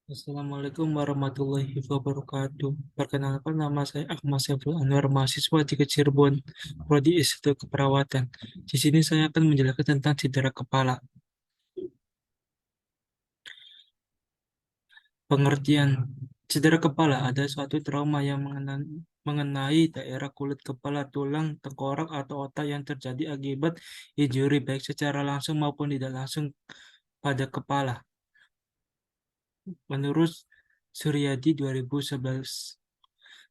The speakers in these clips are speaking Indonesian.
Assalamualaikum warahmatullahi wabarakatuh. Perkenalkan, nama saya Ahmad Saiful Anwar, mahasiswa di Cirebon, Prodi S1 Keperawatan. Di sini saya akan menjelaskan tentang cedera kepala. Pengertian cedera kepala ada suatu trauma yang mengenai daerah kulit kepala, tulang, tengkorak, atau otak yang terjadi akibat injury baik secara langsung maupun tidak langsung pada kepala. Menurut Suryadi 2011,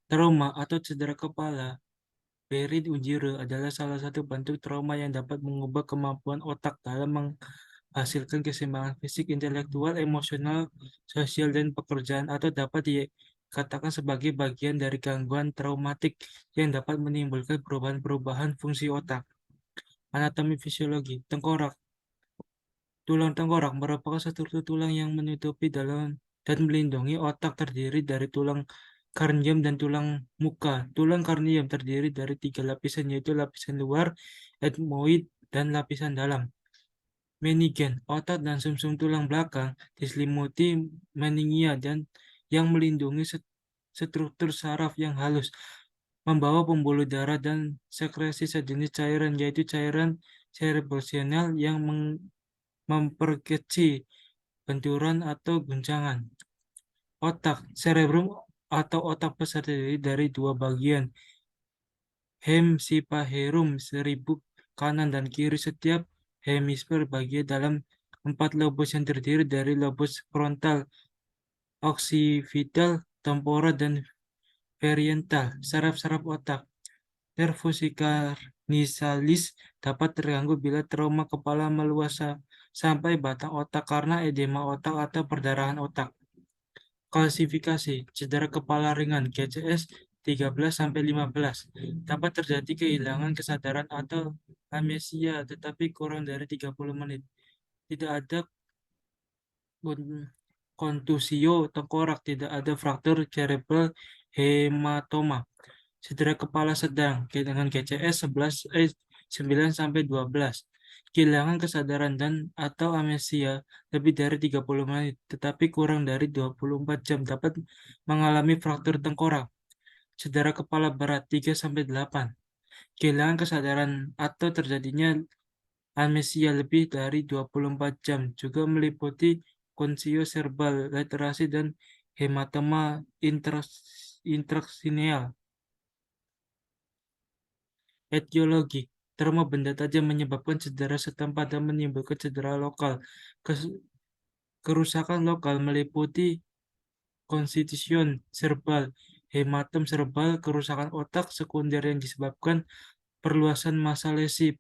trauma atau cedera kepala Brain injury adalah salah satu bentuk trauma yang dapat mengubah kemampuan otak dalam menghasilkan keseimbangan fisik, intelektual, emosional, sosial, dan pekerjaan, atau dapat dikatakan sebagai bagian dari gangguan traumatik yang dapat menimbulkan perubahan-perubahan fungsi otak. Anatomi fisiologi tengkorak. Tulang tengkorak merupakan struktur tulang yang menutupi dalam dan melindungi otak, terdiri dari tulang karnium dan tulang muka. Tulang karnium terdiri dari 3 lapisan, yaitu lapisan luar, ethmoid, dan lapisan dalam. Menigen, otak dan sumsum tulang belakang diselimuti meningia dan yang melindungi struktur saraf yang halus, membawa pembuluh darah dan sekresi sejenis cairan, yaitu cairan cerebrospinal yang memperkecil benturan atau guncangan. Otak, cerebrum atau otak besar terdiri dari dua bagian, hemsipaherum seribuk kanan dan kiri. Setiap hemisfer bagian dalam 4 lobus yang terdiri dari lobus frontal, occipital, temporal, dan parietal. Saraf-saraf otak, nervus carnialis, dapat terganggu bila trauma kepala meluas sampai batang otak karena edema otak atau perdarahan otak. Klasifikasi cedera kepala ringan GCS 13-15 dapat terjadi kehilangan kesadaran atau amnesia tetapi kurang dari 30 menit. Tidak ada kontusio tengkorak, tidak ada fraktur cerebral, hematoma. Cedera kepala sedang dengan GCS 9-12. Kehilangan kesadaran dan atau amnesia lebih dari 30 menit, tetapi kurang dari 24 jam, dapat mengalami fraktur tengkorak. Cedera kepala berat 3-8. Kehilangan kesadaran atau terjadinya amnesia lebih dari 24 jam, juga meliputi konsio serbal, laterasi, dan hematoma intraksineal. Etiologi trauma benda tajam menyebabkan cedera setempat dan menimbulkan cedera lokal. Kerusakan lokal meliputi konstitusion serbal, hematom serbal, kerusakan otak sekunder yang disebabkan perluasan massa lesi,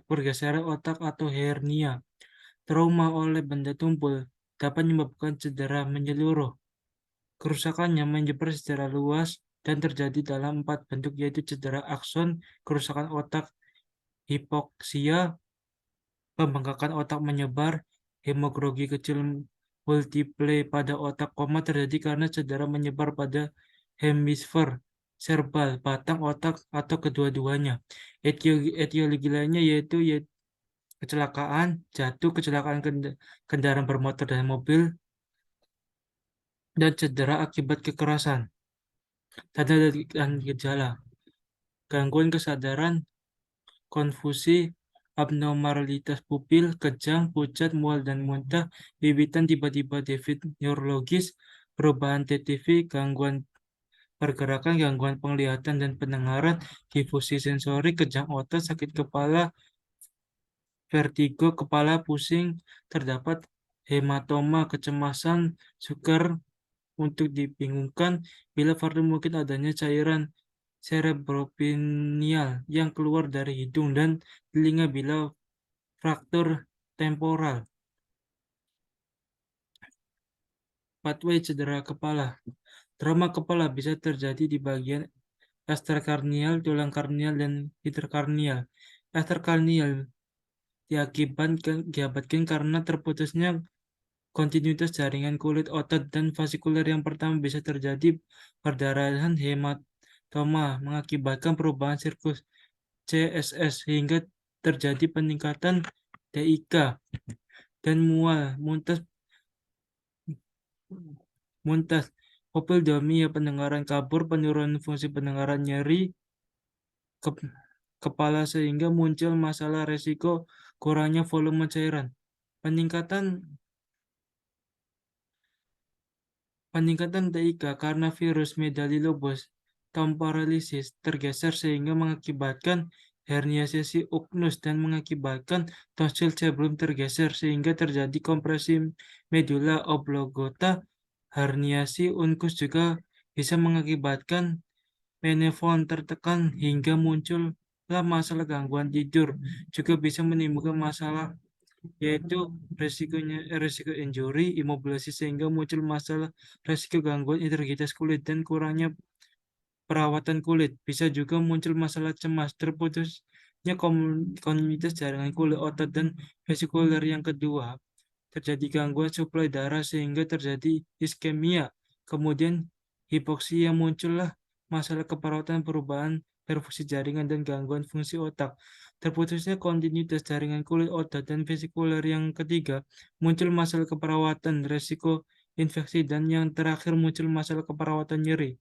pergeseran otak atau hernia. Trauma oleh benda tumpul dapat menyebabkan cedera menyeluruh. Kerusakannya menyebar secara luas dan terjadi dalam 4 bentuk, yaitu cedera akson, kerusakan otak, hipoksia, pembengkakan otak menyebar, hemogrogi kecil multiple pada otak. Koma terjadi karena cedera menyebar pada hemisfer serbal, batang otak, atau kedua-duanya. Etiologi lainnya yaitu kecelakaan, jatuh, kecelakaan kendaraan bermotor dan mobil, dan cedera akibat kekerasan. Tanda dan gejala: gangguan kesadaran, konfusi, abnormalitas pupil, kejang, pucat, mual dan muntah, bibitan tiba-tiba defisit neurologis, perubahan TTV, gangguan pergerakan, gangguan penglihatan dan pendengaran, difusi sensori, kejang otot, sakit kepala, vertigo, kepala pusing, terdapat hematoma, kecemasan, sukar, untuk dibingungkan bila fardu mungkin adanya cairan cerebrospinal yang keluar dari hidung dan telinga bila fraktur temporal. Pathway cedera kepala. Trauma kepala bisa terjadi di bagian extrakarnial, tulang karnial, dan interkarnial. Extrakarnial diakibatkan karena terputusnya kontinuitas jaringan kulit, otot, dan vasikuler. Yang pertama bisa terjadi perdarahan hematoma mengakibatkan perubahan sirkus CSS hingga terjadi peningkatan DIK dan mual, muntah muntah, pupildomia, pendengaran kabur, penurunan fungsi pendengaran, nyeri ke- kepala sehingga muncul masalah resiko kurangnya volume cairan. Peningkatan Peningkatan TIK karena virus Medalilobos temporalis tergeser sehingga mengakibatkan herniasi ugnus dan mengakibatkan tonsil sebelum tergeser sehingga terjadi kompresi medula oblongata. Herniasi uncus juga bisa mengakibatkan menefron tertekan hingga muncullah masalah gangguan tidur. Juga bisa menimbulkan masalah yaitu resiko injury, imobilisasi sehingga muncul masalah resiko gangguan integritas kulit dan kurangnya perawatan kulit. Bisa juga muncul masalah cemas, terputusnya konektivitas jaringan kulit, otot, dan vesikuler. Yang kedua, terjadi gangguan suplai darah sehingga terjadi iskemia. Kemudian hipoksia, muncullah masalah keperawatan, perubahan perfusi jaringan dan gangguan fungsi otak. Terputusnya kontinuitas jaringan kulit, otot, dan vesikuler. Yang ketiga, muncul masalah keperawatan, resiko infeksi, dan yang terakhir muncul masalah keperawatan nyeri.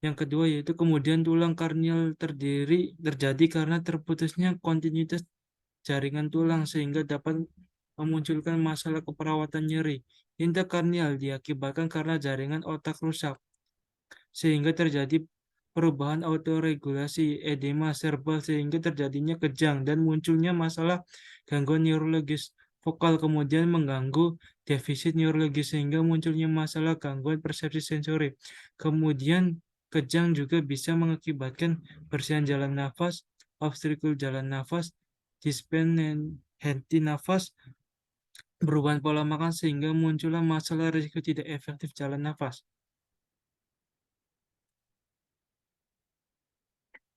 Yang kedua yaitu kemudian tulang karnial terjadi karena terputusnya kontinuitas jaringan tulang sehingga dapat memunculkan masalah keperawatan nyeri. Interkarnial diakibatkan karena jaringan otak rusak sehingga terjadi perubahan autoregulasi, edema serebral sehingga terjadinya kejang dan munculnya masalah gangguan neurologis vokal, kemudian mengganggu defisit neurologis sehingga munculnya masalah gangguan persepsi sensori. Kemudian kejang juga bisa mengakibatkan bersihan jalan nafas, obstrukul jalan nafas, henti nafas, perubahan pola makan sehingga muncullah masalah risiko tidak efektif jalan nafas.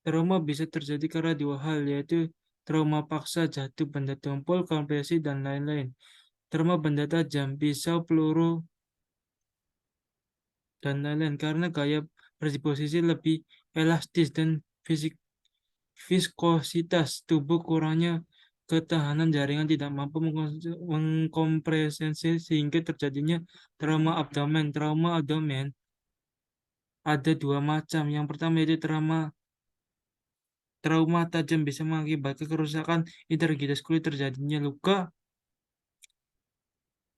Trauma bisa terjadi karena dua hal, yaitu trauma paksa, jatuh benda tumpul, kompresi, dan lain-lain. Trauma benda tajam, pisau, peluru, dan lain-lain. Karena gaya predisposisi lebih elastis dan viskositas tubuh kurangnya ketahanan jaringan tidak mampu mengkompresi sehingga terjadinya trauma abdomen. Trauma abdomen ada dua macam. Yang pertama yaitu trauma tajam bisa mengakibatkan kerusakan integritas kulit, terjadinya luka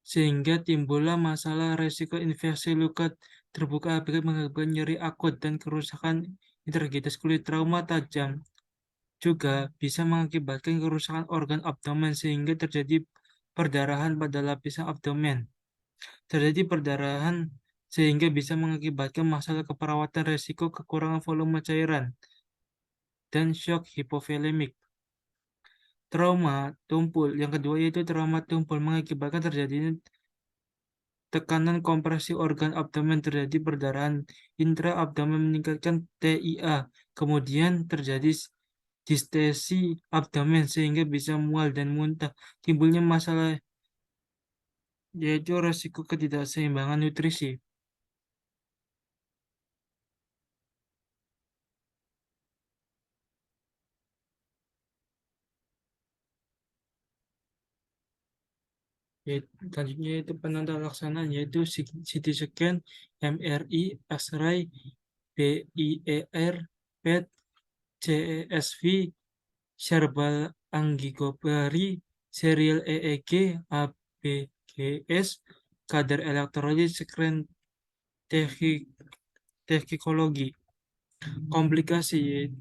sehingga timbullah masalah resiko infeksi luka terbuka akibat mengakibatkan nyeri akut dan kerusakan integritas kulit. Trauma tajam juga bisa mengakibatkan kerusakan organ abdomen sehingga terjadi perdarahan pada lapisan abdomen. Terjadi perdarahan sehingga bisa mengakibatkan masalah keperawatan, resiko kekurangan volume cairan, dan shock hipovolemik. Trauma tumpul. Yang kedua yaitu trauma tumpul mengakibatkan terjadinya tekanan kompresi organ abdomen, terjadi perdarahan intraabdomen meningkatkan TIA. Kemudian terjadi distesi abdomen sehingga bisa mual dan muntah. Timbulnya masalah yaitu resiko ketidakseimbangan nutrisi. Selanjutnya yaitu penanda laksanaan yaitu CT scan, MRI, X-ray, BIER, PET, CESV, cerebral angiography, serial EEG, ABGS, kadar elektrolit, screen toksikologi. Komplikasi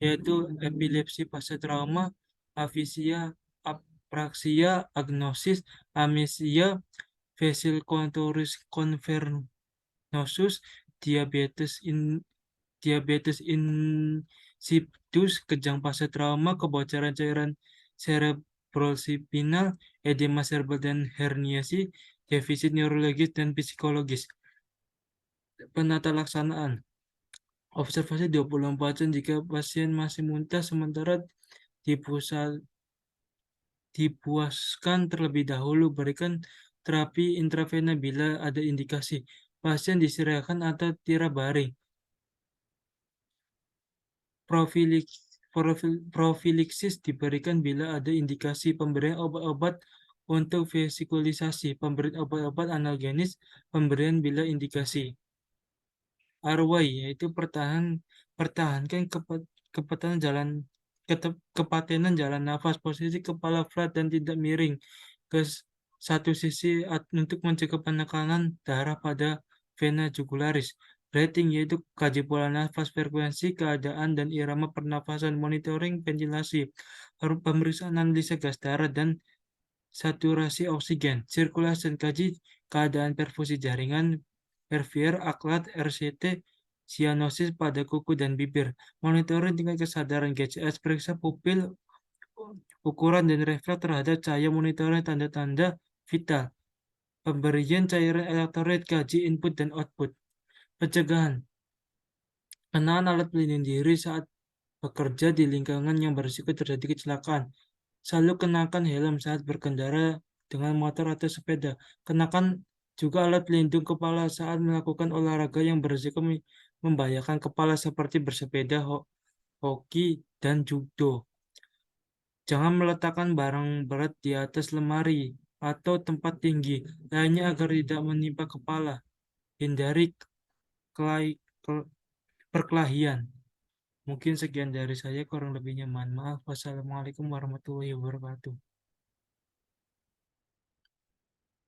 yaitu epilepsi pasca trauma, afisia, apraksia, agnosis, amnesia, convernosus, diabetes diabetes insipidus, kejang pasca trauma, kebocoran cairan cerebrospinal, edema cerebral dan herniasi, defisit neurologis dan psikologis. Penata laksanaan. Observasi 24 jam jika pasien masih muntah sementara dipusat dipuaskan terlebih dahulu, berikan terapi intravena bila ada indikasi. Pasien diserahkan atau tirabaring. Profiliksis diberikan bila ada indikasi pemberian obat-obat Untuk vesikulisasi, pemberian obat-obat analgenis, pemberian bila indikasi. Airway, yaitu pertahankan kepatenan jalan kepatenan jalan nafas, posisi kepala flat dan tidak miring ke satu sisi untuk mencegah penekanan darah pada vena jugularis. Rating yaitu kaji pola nafas, frekuensi, keadaan, dan irama pernafasan, monitoring ventilasi, pemeriksaan analisa gas darah, dan saturasi oksigen. Sirkulasi, kaji keadaan perfusi jaringan, RVR, aklat, RCT, sianosis pada kuku dan bibir. Monitoring tingkat kesadaran GCS, periksa pupil, ukuran dan refleks terhadap cahaya, monitoring tanda-tanda vital. Pemberian cairan elektrolit, kaji input dan output. Pencegahan. Kenalan alat pelindung diri saat bekerja di lingkungan yang berisiko terjadi kecelakaan. Selalu kenakan helm saat berkendara dengan motor atau sepeda. Kenakan juga alat pelindung kepala saat melakukan olahraga yang berisiko membahayakan kepala seperti bersepeda, hoki, dan judo. Jangan meletakkan barang berat di atas lemari atau tempat tinggi lainnya agar tidak menimpa kepala. Hindari kelai- ke- perkelahian. Mungkin sekian dari saya, kurang lebihnya mohon maaf. Wassalamualaikum warahmatullahi wabarakatuh.